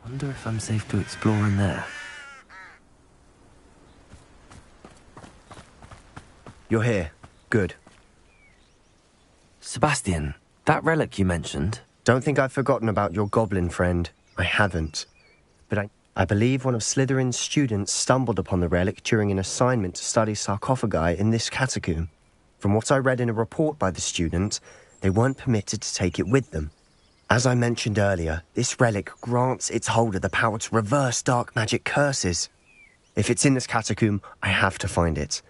Wonder if I'm safe to explore in there. You're here. Good. Sebastian, that relic you mentioned... Don't think I've forgotten about your goblin friend. I haven't. But I believe one of Slytherin's students stumbled upon the relic during an assignment to study sarcophagi in this catacomb. From what I read in a report by the student, they weren't permitted to take it with them. As I mentioned earlier, this relic grants its holder the power to reverse dark magic curses. If it's in this catacomb, I have to find it.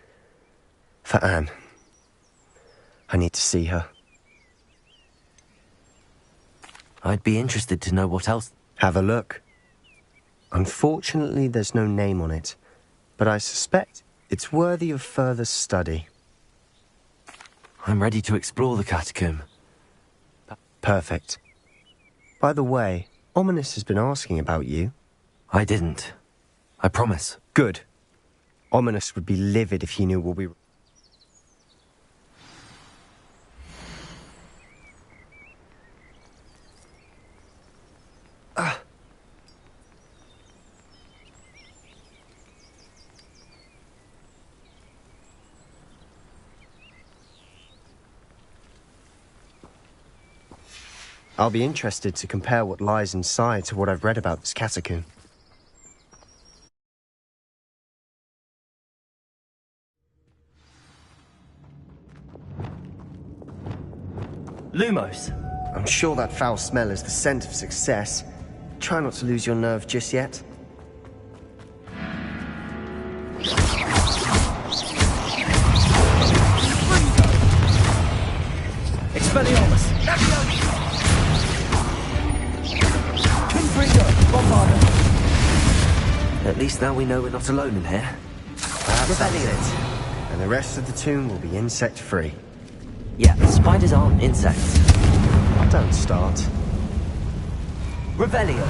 For Anne. I need to see her. I'd be interested to know what else... Have a look. Unfortunately, there's no name on it, but I suspect it's worthy of further study. I'm ready to explore the catacomb. Perfect. By the way, Ominous has been asking about you. I didn't. I promise. Good. Ominous would be livid if he knew what we... I'll be interested to compare what lies inside to what I've read about this catacomb. Lumos! I'm sure that foul smell is the scent of success. Try not to lose your nerve just yet. Expelliarmus! At least now we know we're not alone in here. Perhaps that's it. And the rest of the tomb will be insect-free. Yeah, spiders aren't insects. Don't start. Revelio.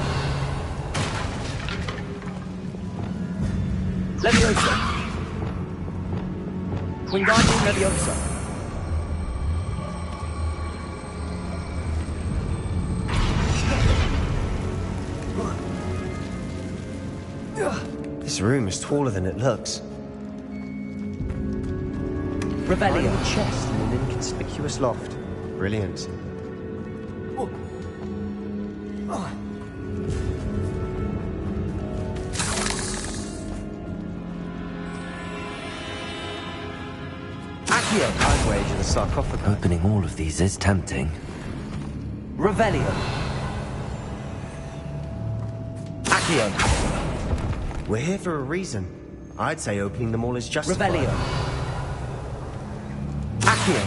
Leviosa. Wingardium Leviosa. This room is taller than it looks. Revelio. Iron chest in an inconspicuous loft. Brilliant. Accio. I'd wager the sarcophagus. Opening all of these is tempting. Revelio. Accio. We're here for a reason. I'd say opening them all is justified. Revelio. Accio.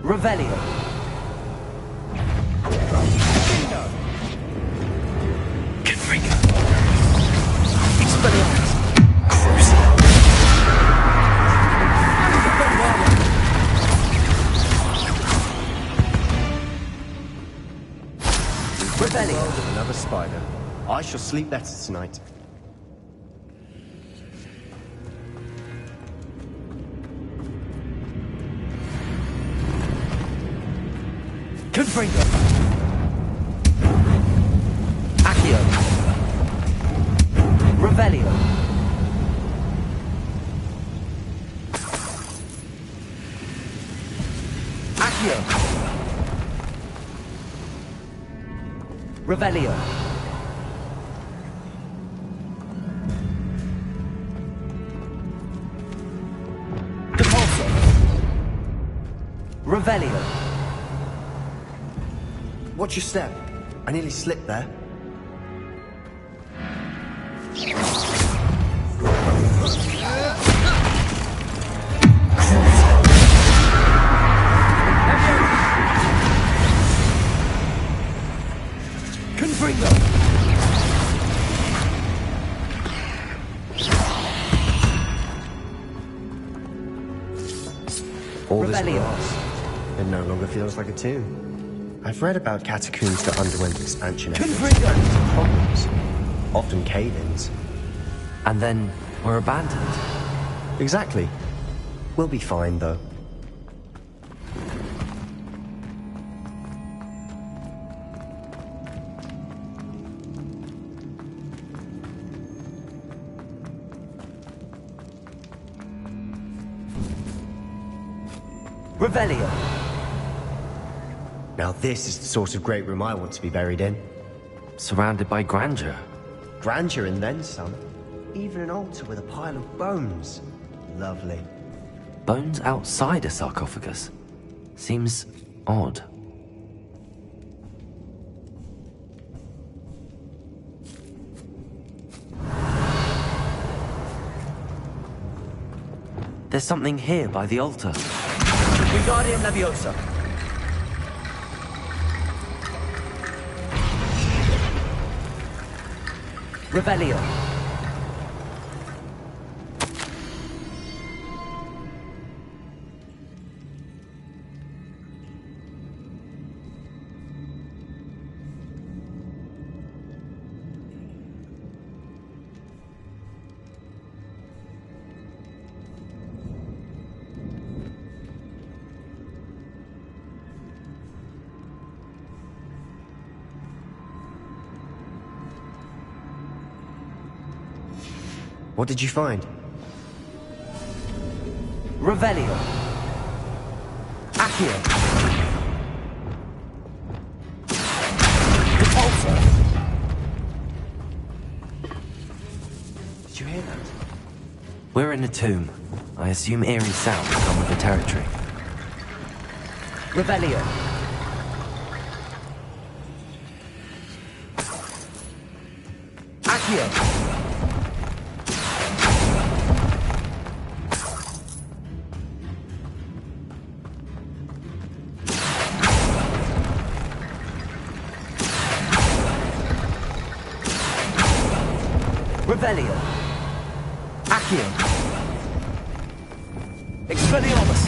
Revelio. Confringo. Expelliarmus. Revelio. Another spider. I shall sleep better tonight. Confringo. Accio. Revelio. Accio. Revelio. Depulso. Revelio. Watch your step. I nearly slipped there. Confringo. All this Revelio. grass. It no longer feels like a tomb. I've read about catacombs that underwent expansion efforts Confringo. and problems, often cave-ins. And then we're abandoned. Exactly. We'll be fine, though. Revelio! Now this is the sort of great room I want to be buried in. Surrounded by grandeur. Grandeur and then some. Even an altar with a pile of bones. Lovely. Bones outside a sarcophagus. Seems odd. There's something here by the altar. Wingardium Leviosa. Revelio. What did you find? Revelio. Accio. Repulsor. Did you hear that? We're in a tomb. I assume eerie sounds come with the territory. Revelio. Accio. Revelio. Accio. Expelliarmus.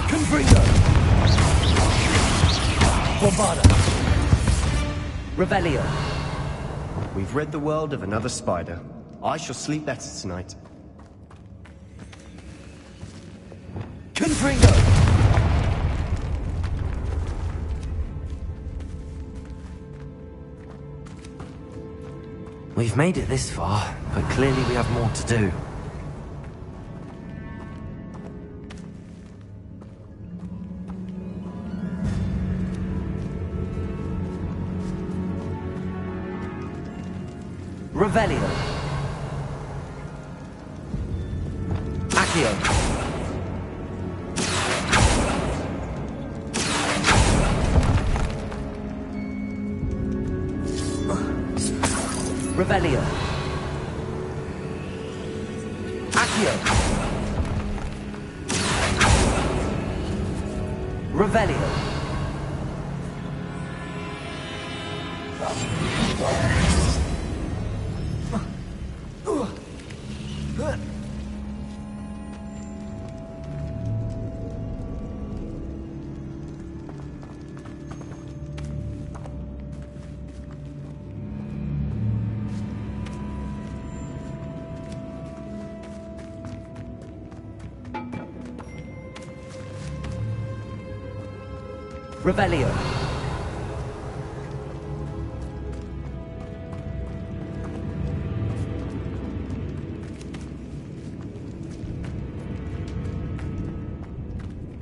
Confringo. Bombarda. Revelio. We've rid the world of another spider. I shall sleep better tonight. Confringo. We've made it this far, but clearly we have more to do. Revelio. Accio. Revelio. Accio. Revelio. Revelio.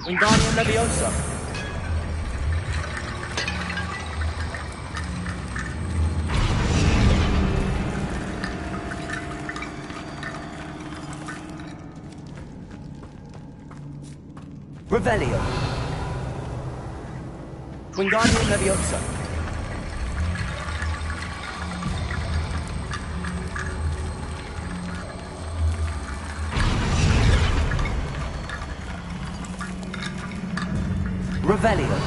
Wingardium Leviosa. Revelio. Wingardium Leviosa. Revelio.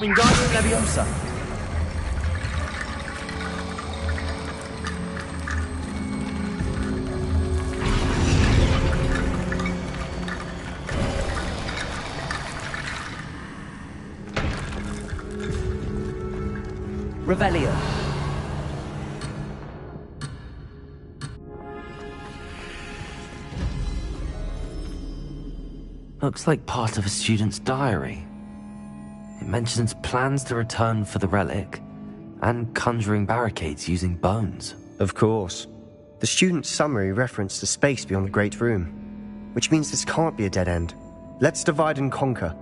Wingardium Leviosa. Revelio. Looks like part of a student's diary. It mentions plans to return for the relic and conjuring barricades using bones. Of course. The student's summary referenced the space beyond the Great Room, which means this can't be a dead end. Let's divide and conquer.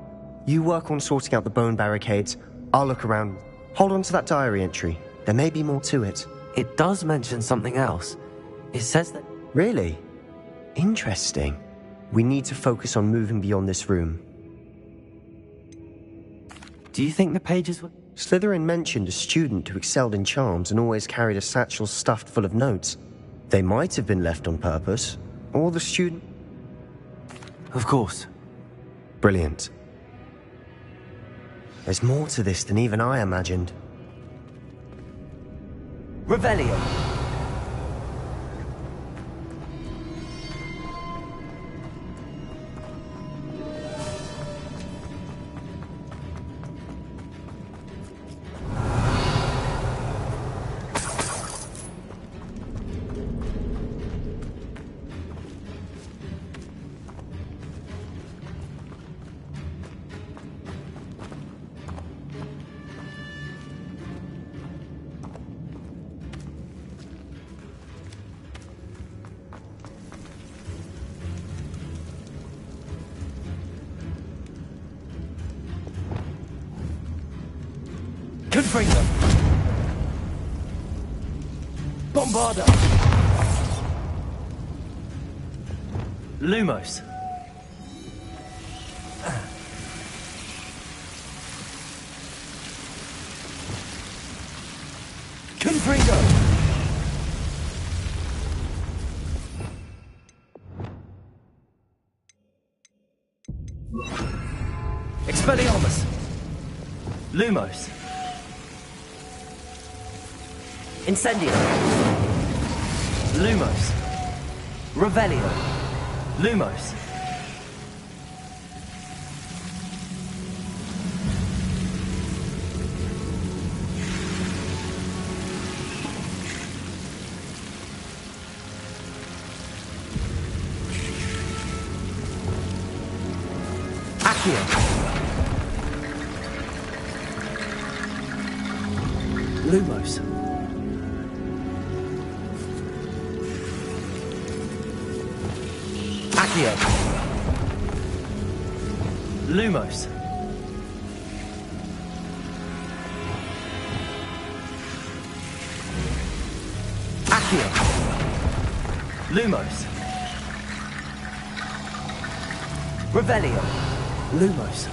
You work on sorting out the bone barricades, I'll look around. Hold on to that diary entry. There may be more to it. It does mention something else. It says that... Really? Interesting. We need to focus on moving beyond this room. Do you think the pages were... Slytherin mentioned a student who excelled in charms and always carried a satchel stuffed full of notes. They might have been left on purpose, or the student... Of course. Brilliant. There's more to this than even I imagined. Revelio. Confringo. Bombarda. Lumos. Confringo. Expelliarmus. Lumos. Incendio. Lumos. Revelio. Lumos. Accio. Lumos. Accio. Lumos. Accio. Lumos. Revelio. Lumos.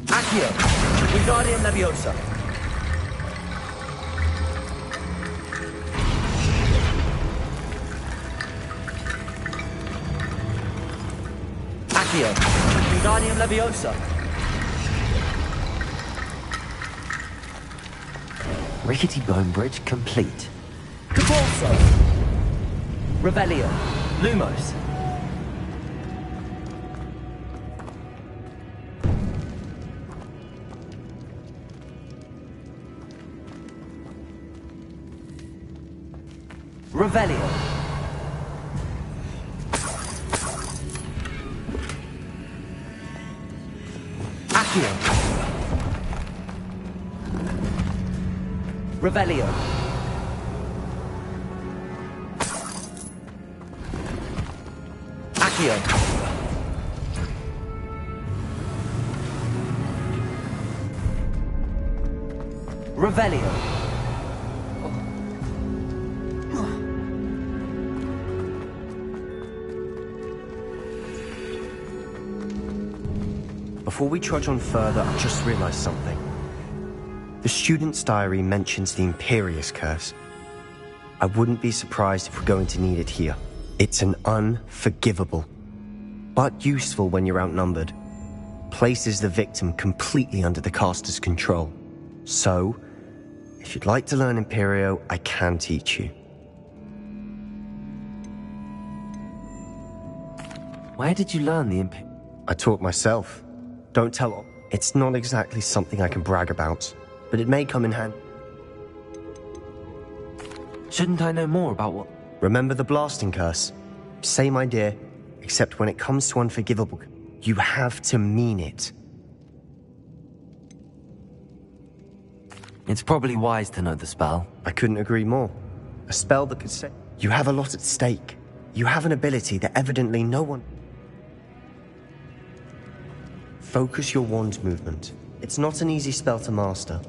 Accio. Wingardium Leviosa. Accio. Wingardium Leviosa. Rickety bone bridge complete. Capulso. Revelio. Lumos. Revelio. Accio. Revelio. Accio. Revelio. Before we trudge on further, I've just realized something. The student's diary mentions the Imperious Curse. I wouldn't be surprised if we're going to need it here. It's an unforgivable, but useful when you're outnumbered. Places the victim completely under the caster's control. So, if you'd like to learn Imperio, I can teach you. Where did you learn the I taught myself. Don't tell. It's not exactly something I can brag about, but it may come in handy. Shouldn't I know more about what... Remember the blasting curse? Same idea, except when it comes to unforgivable, you have to mean it. It's probably wise to know the spell. I couldn't agree more. A spell that could say... You have a lot at stake. You have an ability that evidently no one... Focus your wand movement. It's not an easy spell to master.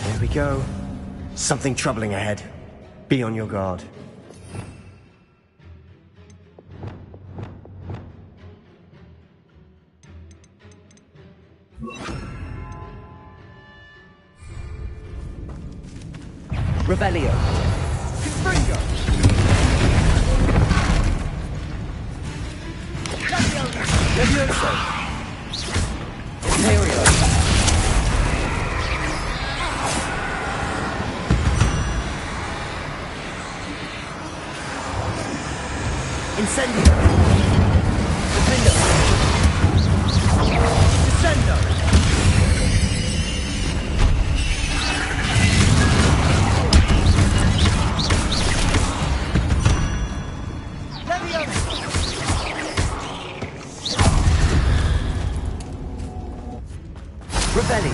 There we go. Something troubling ahead. Be on your guard. Rebellio. Confringo. Levioso. Imperio. Incendio. Defendo. Descendo. Rebellion.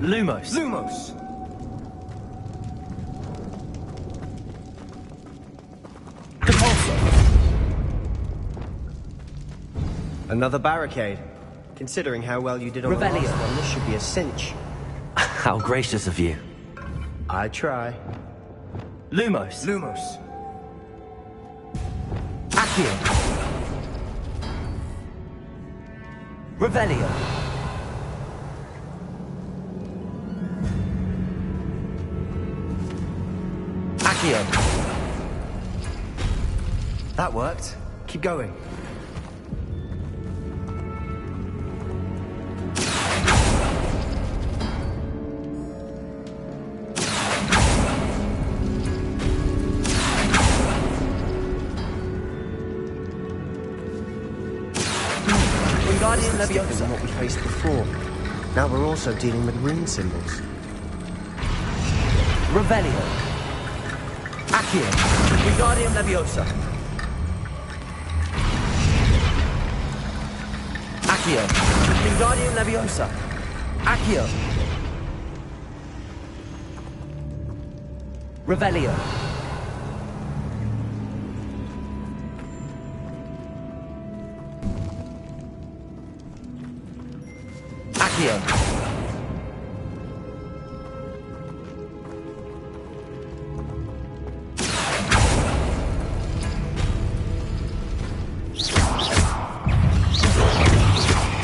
Lumos. Lumos. Another barricade. Considering how well you did on the last one, this should be a cinch. How gracious of you. I try. Lumos. Lumos. Accio. Revelio. Accio. That worked. Keep going. Different than what we faced before. Now we're also dealing with rune symbols. Revelio. Accio. Wingardium Leviosa. Accio. Wingardium Leviosa. Accio. Revelio. Accio.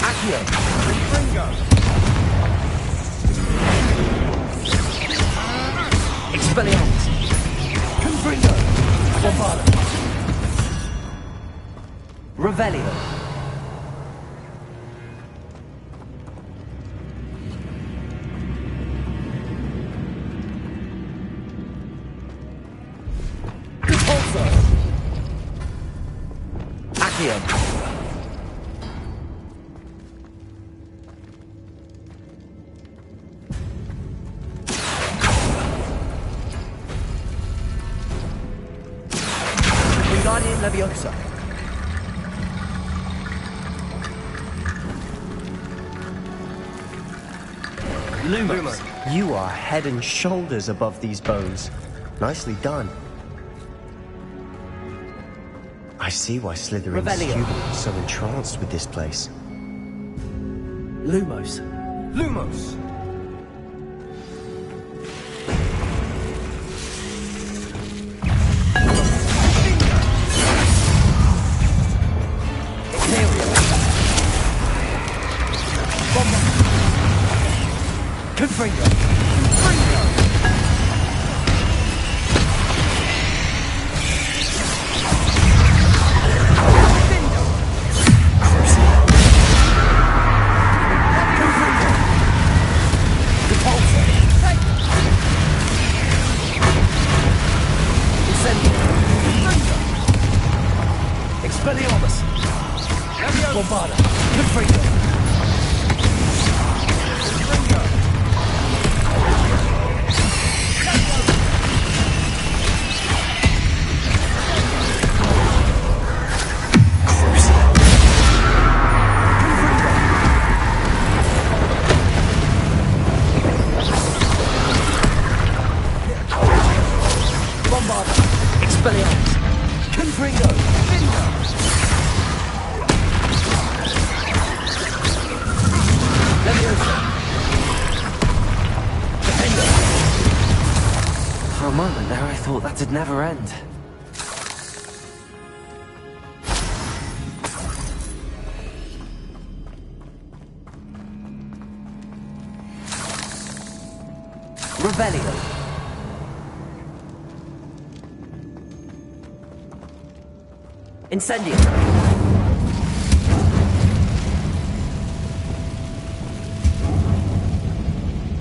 Accio. Confringo. Expelliarmus. Confringo. Bombardment. Revelio. Accio. Wingardium Leviosa. Lumos. You are head and shoulders above these bones. Nicely done. I see why Slytherin's Revelio. students are so entranced with this place. Lumos. Lumos. Confringo! Confringo! Expelliarmus! Bombarda! Confringo! Confringo! Bombarda! Expelliarmus! Confringo! Bingo! Leviosa! Defender! For a moment there, I thought that'd never end. Revelio! Incendio!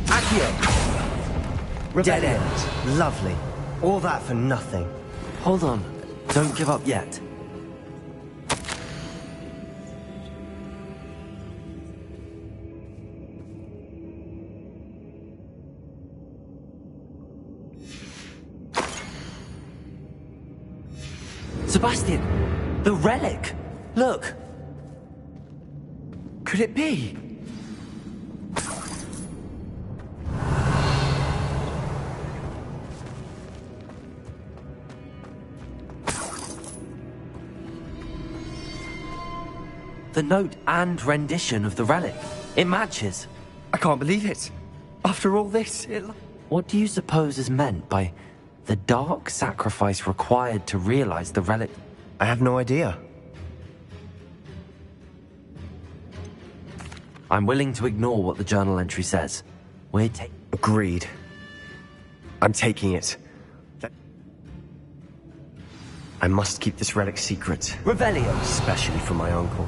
Accio! Dead end. Lovely. All that for nothing. Hold on. Don't give up yet. Sebastian! The relic! Look! Could it be? The note and rendition of the relic. It matches. I can't believe it. After all this, What do you suppose is meant by the dark sacrifice required to realize the relic? I have no idea. I'm willing to ignore what the journal entry says. We're Agreed. I'm taking it. I must keep this relic secret, Revelio! especially from my uncle.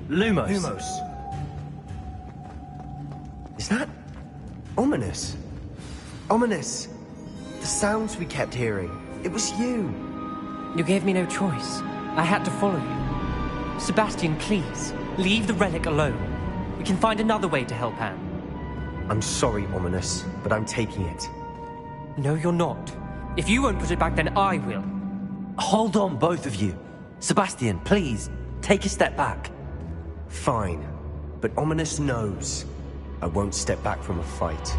Lumos! Is that ominous? Ominous! The sounds we kept hearing. It was you. You gave me no choice. I had to follow you. Sebastian, please, leave the relic alone. We can find another way to help Anne. I'm sorry, Ominous, but I'm taking it. No, you're not. If you won't put it back, then I will. Hold on, both of you. Sebastian, please, take a step back. Fine, but Ominous knows I won't step back from a fight.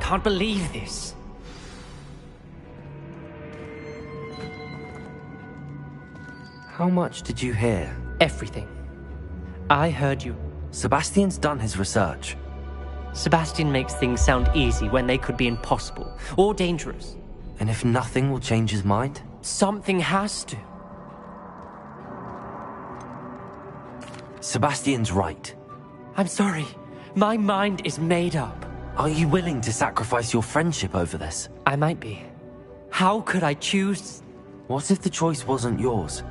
Can't believe this. How much did you hear? Everything. I heard you. Sebastian's done his research. Sebastian makes things sound easy when they could be impossible or dangerous. And if nothing will change his mind? Something has to. Sebastian's right. I'm sorry. My mind is made up. Are you willing to sacrifice your friendship over this? I might be. How could I choose? What if the choice wasn't yours?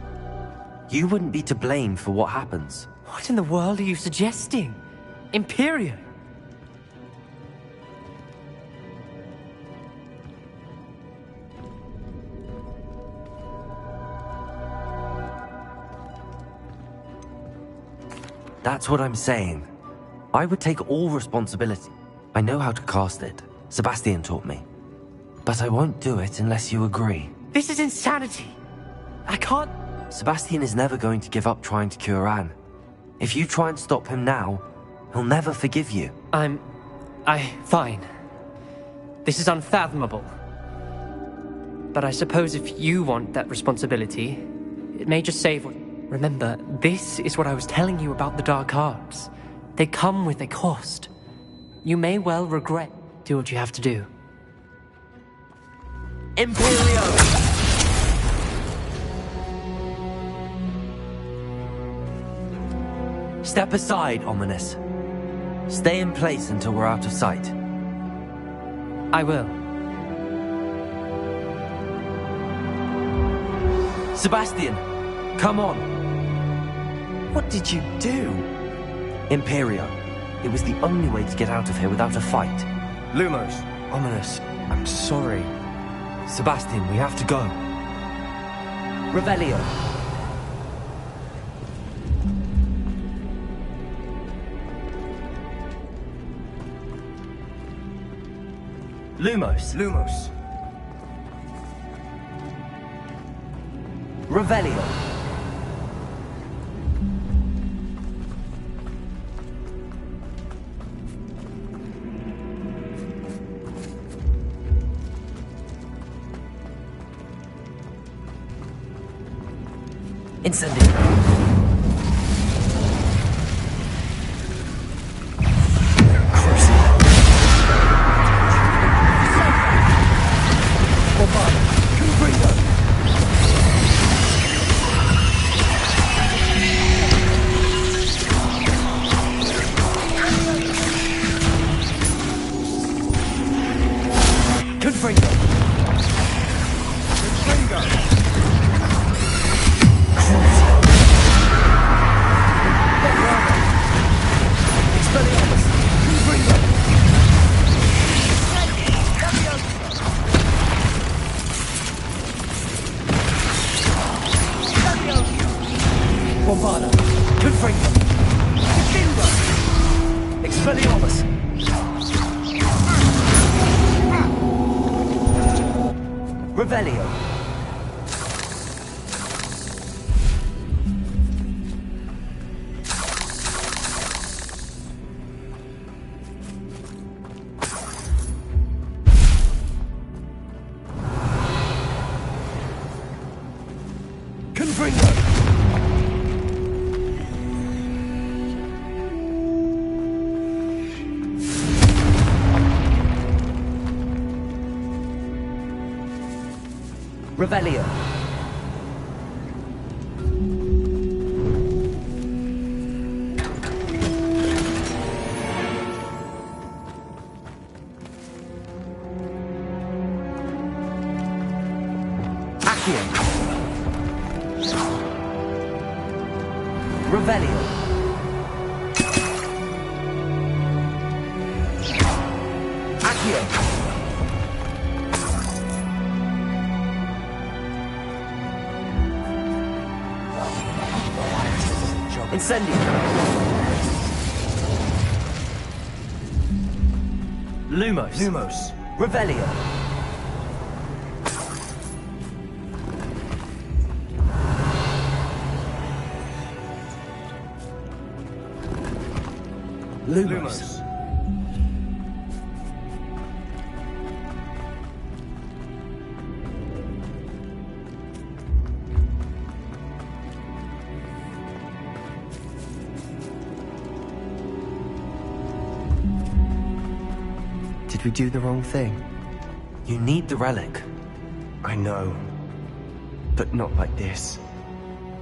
You wouldn't be to blame for what happens. What in the world are you suggesting? Imperium? That's what I'm saying. I would take all responsibility. I know how to cast it. Sebastian taught me. But I won't do it unless you agree. This is insanity. I can't... Sebastian is never going to give up trying to cure Anne. If you try and stop him now, he'll never forgive you. Fine. This is unfathomable. But I suppose if you want that responsibility, it may just save what... Remember, this is what I was telling you about the dark arts. They come with a cost. You may well regret. Do what you have to do. Imperio! Step aside, Ominous. Stay in place until we're out of sight. I will. Sebastian, come on. What did you do? Imperio. It was the only way to get out of here without a fight. Lumos. Ominous, I'm sorry. Sebastian, we have to go. Revelio. Lumos. Lumos. Revelio. Incendio. Bombarda. Confringo. Defendo. Expelliarmus. Revelio. Confringo. Revelio. Accio. Revelio. Accio. Incendio. Lumos. Lumos. Revelio. Lumos. Did we do the wrong thing? You need the relic. I know. But not like this.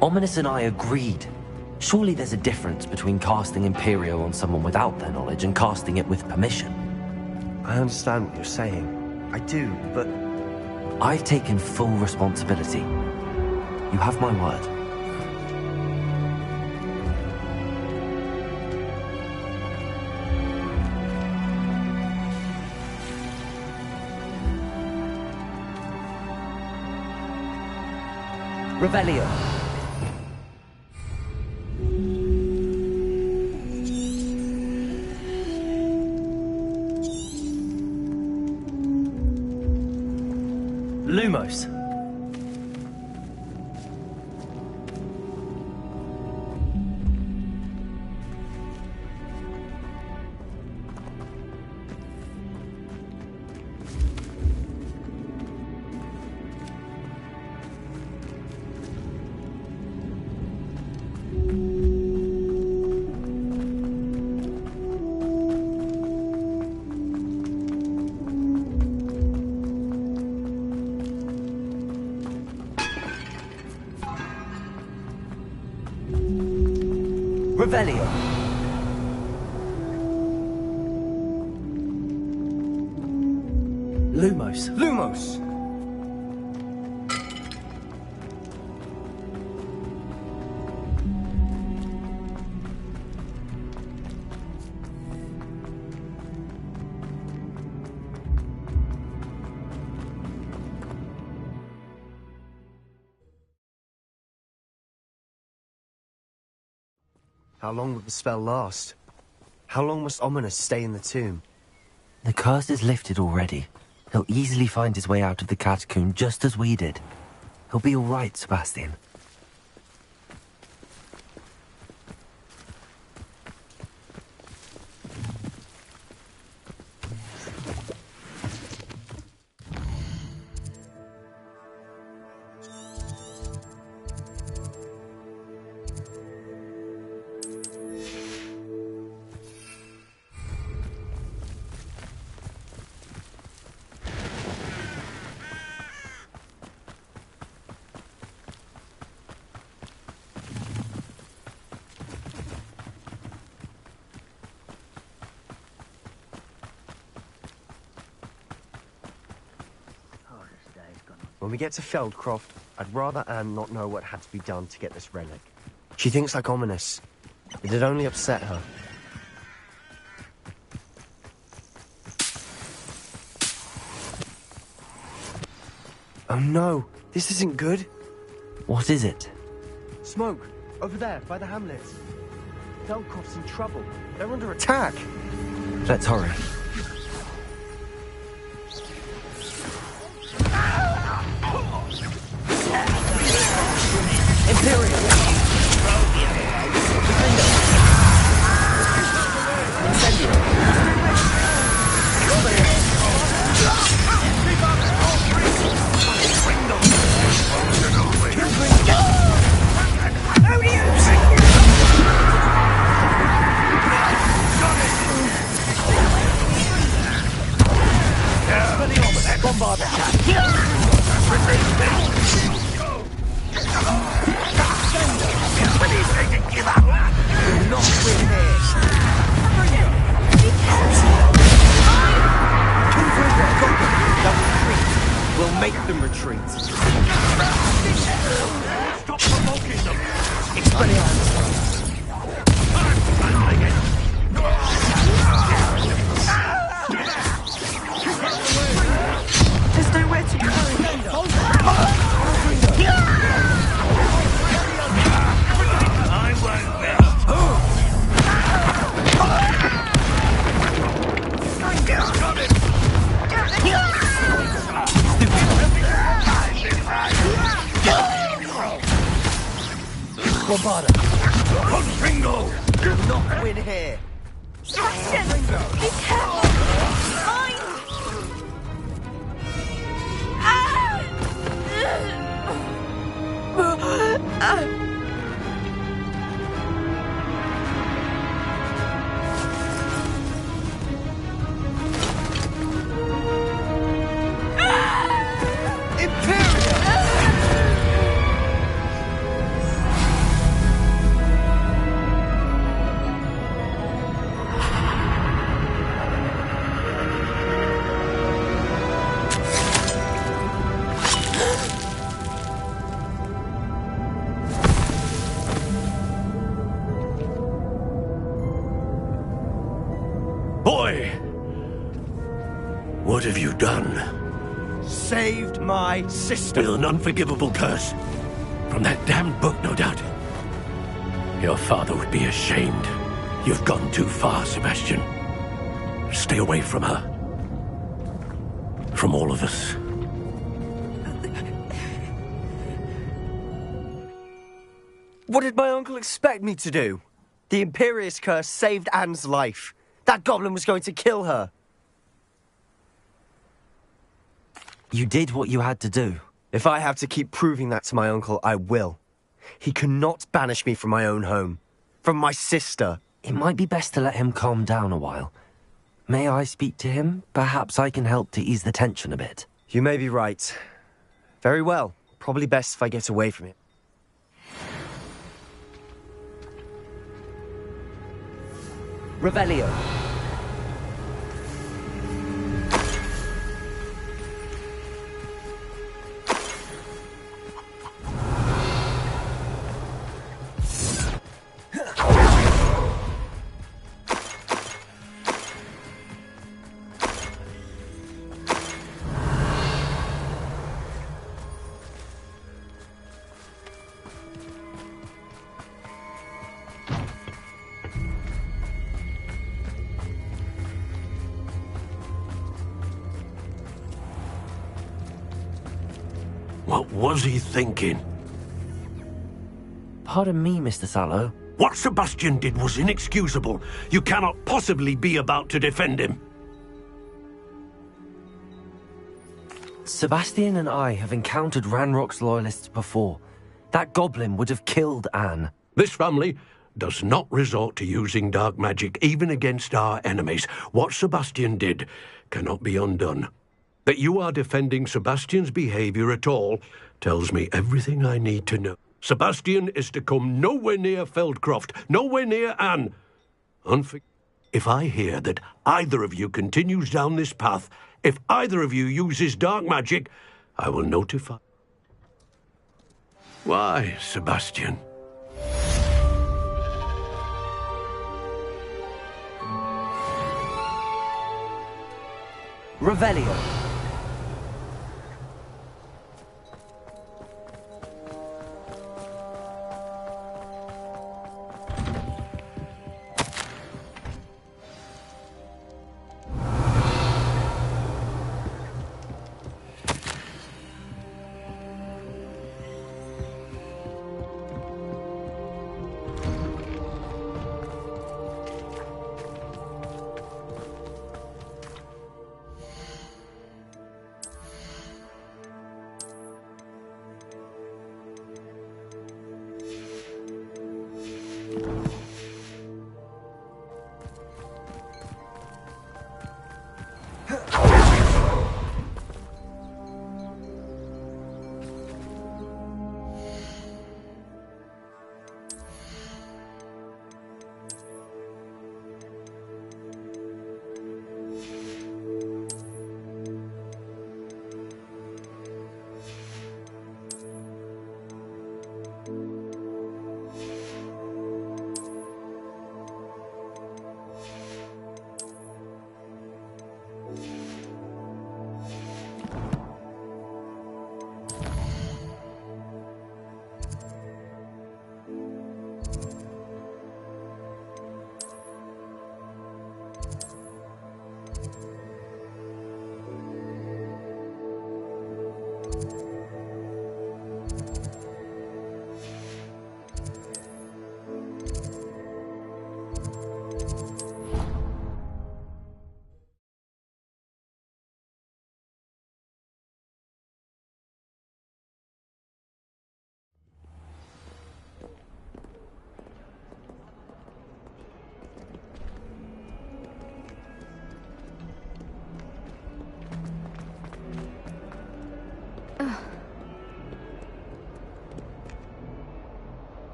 Ominous and I agreed. Surely there's a difference between casting Imperio on someone without their knowledge and casting it with permission. I understand what you're saying. I do, but... I've taken full responsibility. You have my word. Revelio. Lumos. Revelio. Lumos. Lumos! How long would the spell last? How long must Ominous stay in the tomb? The curse is lifted already. He'll easily find his way out of the catacomb just as we did. He'll be all right, Sebastian. When we get to Feldcroft, I'd rather Anne not know what had to be done to get this relic. She thinks like Ominous. It'd only upset her. Oh no, this isn't good. What is it? Smoke, over there, by the hamlet. Feldcroft's in trouble. They're under attack. Let's hurry. Imperial. Bombard attack. We'll make them retreat. Stop provoking them! There's nowhere to go. Bombarda. Ringo! You'll not win here. Sebastian! Be careful! Mine! Boy! What have you done? Saved my sister. With an unforgivable curse. From that damned book, no doubt. Your father would be ashamed. You've gone too far, Sebastian. Stay away from her. From all of us. What did my uncle expect me to do? The Imperious curse saved Anne's life. That goblin was going to kill her. You did what you had to do. If I have to keep proving that to my uncle, I will. He cannot banish me from my own home. From my sister. It might be best to let him calm down a while. May I speak to him? Perhaps I can help to ease the tension a bit. You may be right. Very well. Probably best if I get away from it. Revelio. What was he thinking? Pardon me, Mr. Sallow. What Sebastian did was inexcusable. You cannot possibly be about to defend him. Sebastian and I have encountered Ranrock's loyalists before. That goblin would have killed Anne. This family does not resort to using dark magic even against our enemies. What Sebastian did cannot be undone. That you are defending Sebastian's behavior at all tells me everything I need to know. Sebastian is to come nowhere near Feldcroft, nowhere near Anne. If I hear that either of you continues down this path, if either of you uses dark magic, I will notify. Why, Sebastian? Revelio.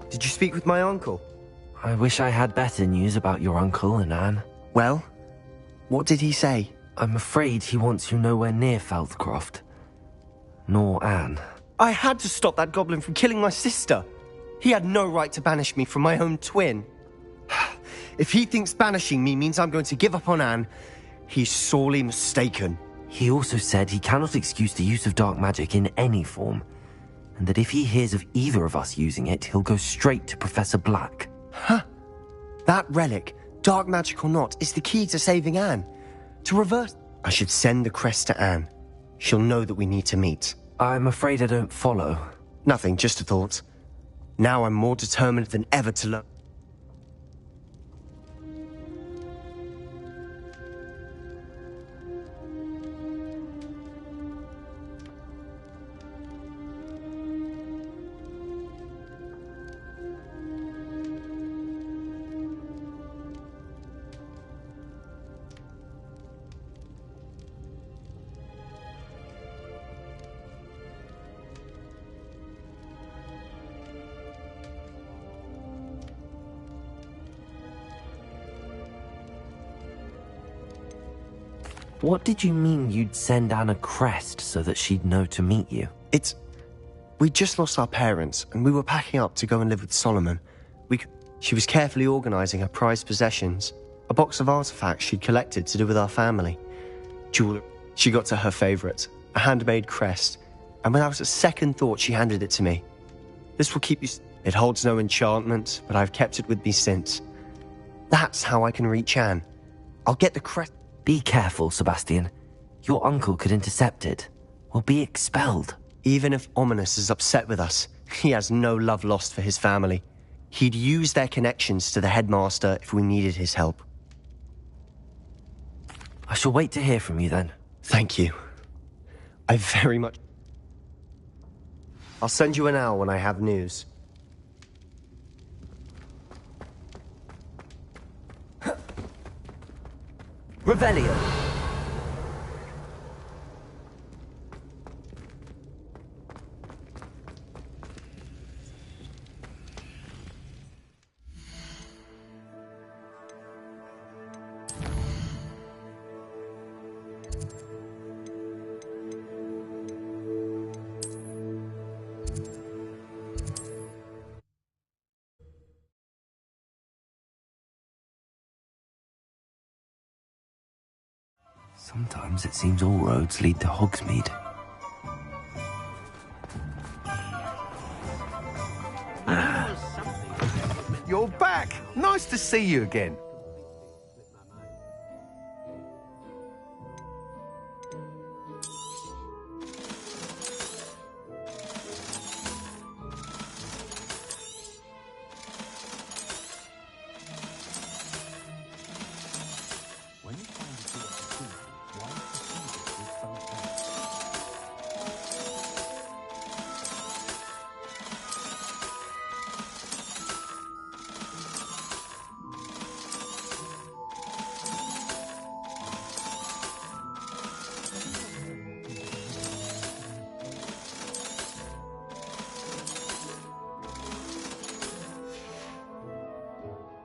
Did you speak with my uncle? I wish I had better news about your uncle and Anne. Well, what did he say? I'm afraid he wants you nowhere near Feldcroft. Nor Anne. I had to stop that goblin from killing my sister. He had no right to banish me from my own twin. If he thinks banishing me means I'm going to give up on Anne, he's sorely mistaken. He also said he cannot excuse the use of dark magic in any form, and that if he hears of either of us using it, he'll go straight to Professor Black. Huh. That relic, dark magic or not, is the key to saving Anne. To reverse... I should send the crest to Anne. She'll know that we need to meet. I'm afraid I don't follow. Nothing, just a thought. Now I'm more determined than ever to learn. What did you mean you'd send Anne a crest so that she'd know to meet you? We just lost our parents, and we were packing up to go and live with Solomon. She was carefully organising her prized possessions, a box of artifacts she'd collected to do with our family. Jewelry. She got to her favourite, a handmade crest, and without a second thought she handed it to me. This will keep you... It holds no enchantment, but I've kept it with me since. That's how I can reach Anne. I'll get the crest... Be careful, Sebastian. Your uncle could intercept it. Or be expelled. Even if Ominous is upset with us, he has no love lost for his family. He'd use their connections to the headmaster if we needed his help. I shall wait to hear from you then. Thank you. I very much... I'll send you an owl when I have news. Revelio. Sometimes it seems all roads lead to Hogsmeade. You're back! Nice to see you again.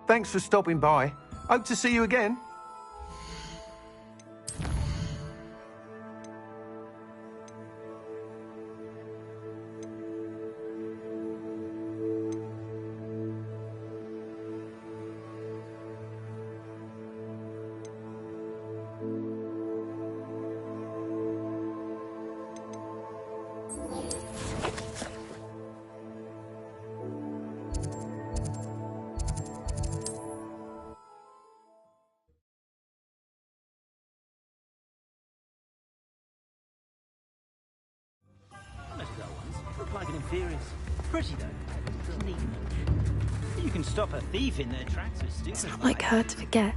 Thanks for stopping by. Hope to see you again. Like an inferior. Pretty though. Neat. You can stop a thief in their tracks with stupid. It's not like her to forget.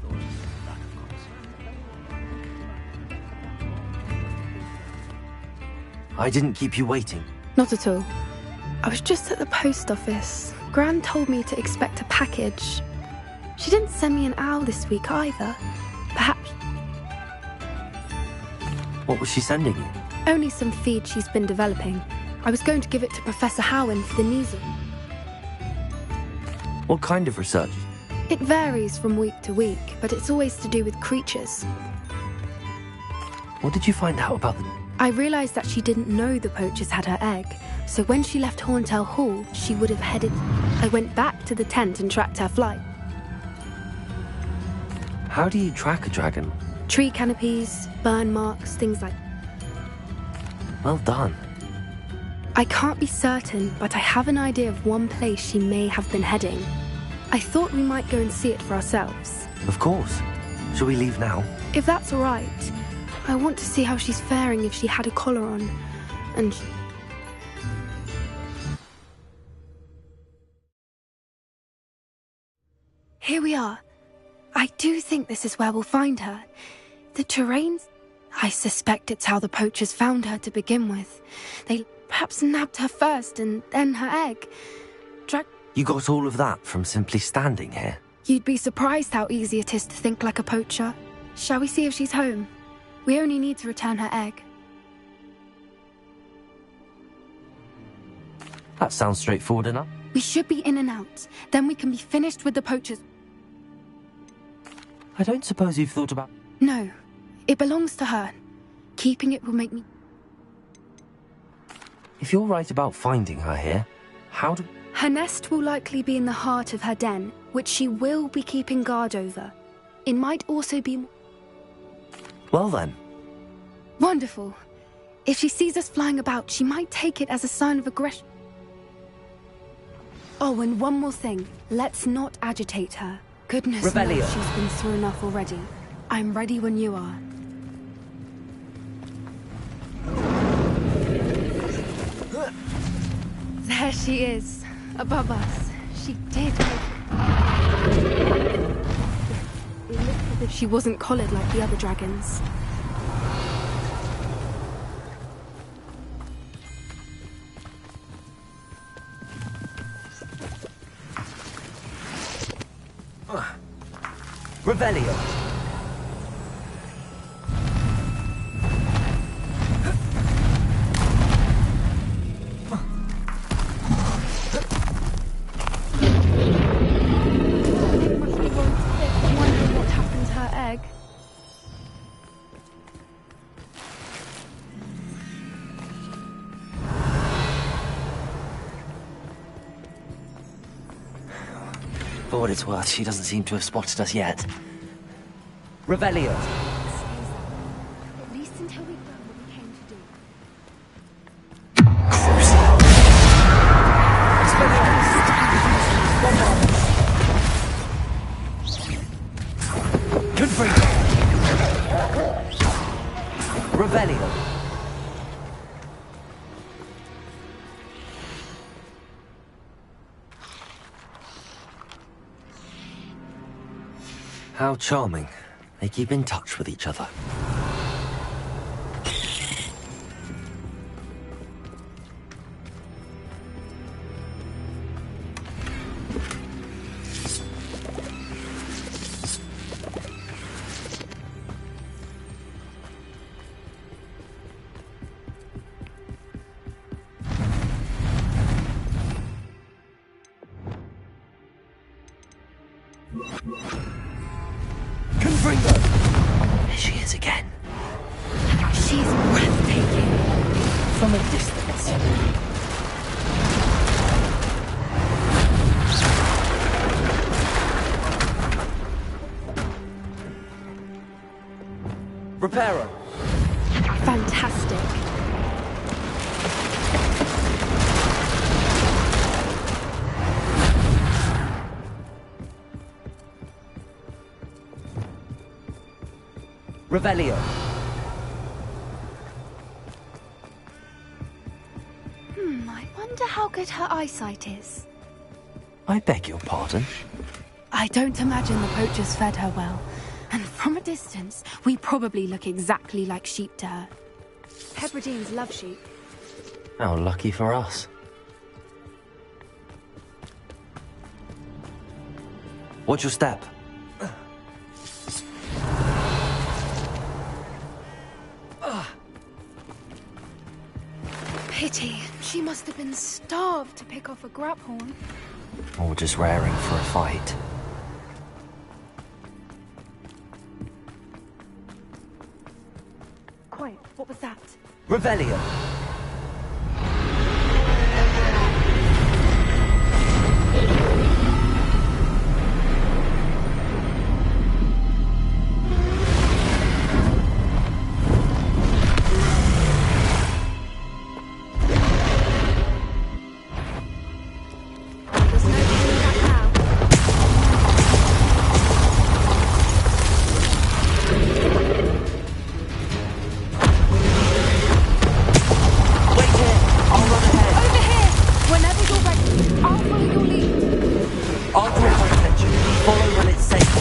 I didn't keep you waiting. Not at all. I was just at the post office. Gran told me to expect a package. She didn't send me an owl this week either. Perhaps... What was she sending you? Only some feed she's been developing. I was going to give it to Professor Howen for the Kneasel. What kind of research? It varies from week to week, but it's always to do with creatures. What did you find out about them? I realised that she didn't know the poachers had her egg, so when she left Horntail Hall, she would have headed... I went back to the tent and tracked her flight. How do you track a dragon? Tree canopies, burn marks, things like... Well done. I can't be certain, but I have an idea of one place she may have been heading. I thought we might go and see it for ourselves. Of course. Shall we leave now? If that's all right. I want to see how she's faring if she had a collar on. And... Here we are. I do think this is where we'll find her. The terrain's... I suspect it's how the poachers found her to begin with. They perhaps nabbed her first and then her egg. You got all of that from simply standing here? You'd be surprised how easy it is to think like a poacher. Shall we see if she's home? We only need to return her egg. That sounds straightforward enough. We should be in and out. Then we can be finished with the poachers. I don't suppose you've thought about... No. It belongs to her. Keeping it will make me... If you're right about finding her here, how do... Her nest will likely be in the heart of her den, which she will be keeping guard over. It might also be... Well then. Wonderful. If she sees us flying about, she might take it as a sign of aggression. Oh, and one more thing. Let's not agitate her. Goodness Rebellion. knows she's been through enough already. I'm ready when you are. There she is, above us. She did It looked as if she wasn't collared like the other dragons. Revelio. Wondering what happened to her egg. For what it's worth, she doesn't seem to have spotted us yet. Revelio. At least until we've done what we came to do. Confringo. Revelio. How charming. They keep in touch with each other. There she is again. She's breathtaking. From a distance. Reparo. Fantastic. Revelio. I wonder how good her eyesight is. I beg your pardon. I don't imagine the poachers fed her well. And from a distance, we probably look exactly like sheep to her. Hebrideans love sheep. How lucky for us. Watch your step. Pity. She must have been starved to pick off a graphorn. Or just raring for a fight. Quiet. What was that? Revelio. There's no turning back now. Wait here. I'll run ahead. Over here! Whenever you're ready, I'll follow your lead. I'll draw her attention. Follow when it's safe.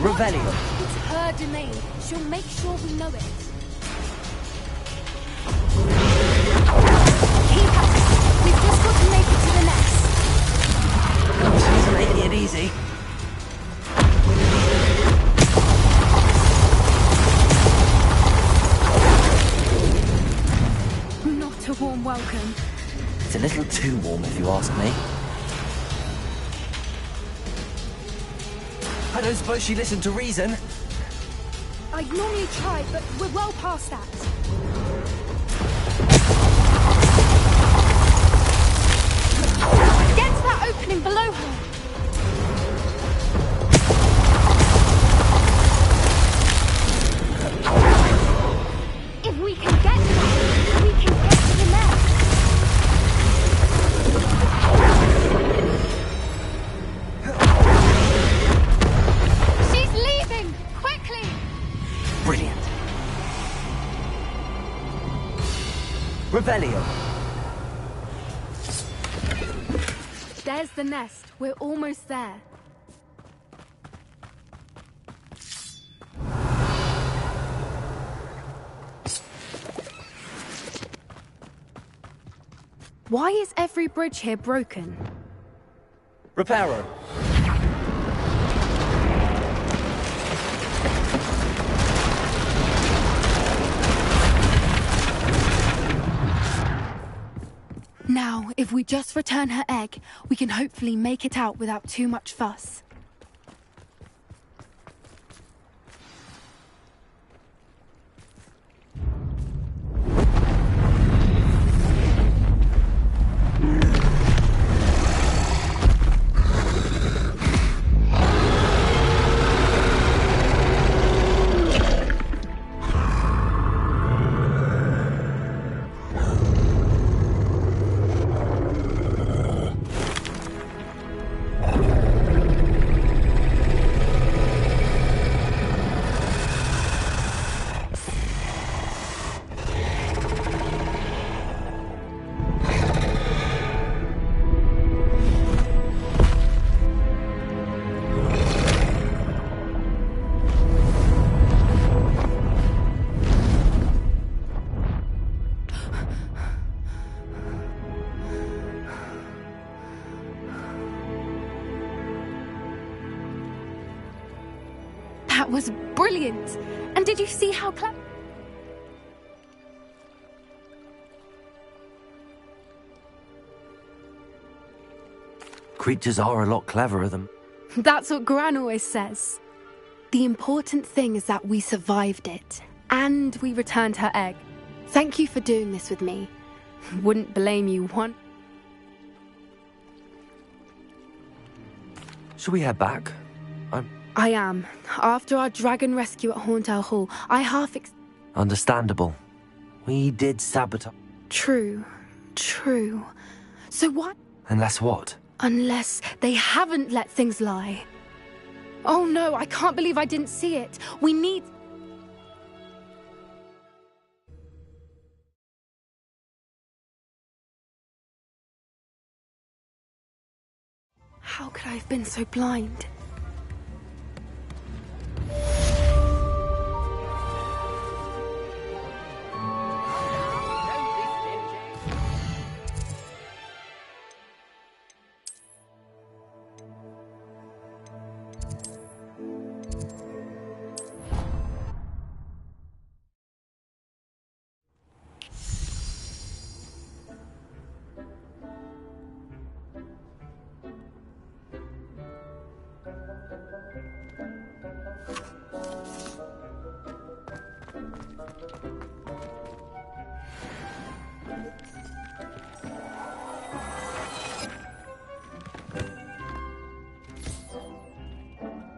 Revelio. It's her domain. She'll make sure we know it. Keep at it. We've just got to make it to the nest. She's making it easy. It's a little too warm, if you ask me. I don't suppose she listened to reason. I'd normally try, but we're well past that. Get to that opening below her. If we can get there, we can get to the nest. She's leaving! Quickly! Brilliant. Rebellion. There's the nest. We're almost there. Why is every bridge here broken? Reparo. Now, if we just return her egg, we can hopefully make it out without too much fuss. That was brilliant! And did you see how clever... Creatures are a lot cleverer than... That's what Gran always says. The important thing is that we survived it, and we returned her egg. Thank you for doing this with me. Wouldn't blame you one... Shall we head back? I am. After our dragon rescue at Hauntel Hall, I Understandable. We did sabotage... True. So what? Unless what? Unless they haven't let things lie. Oh no, I can't believe I didn't see it. We need... How could I have been so blind?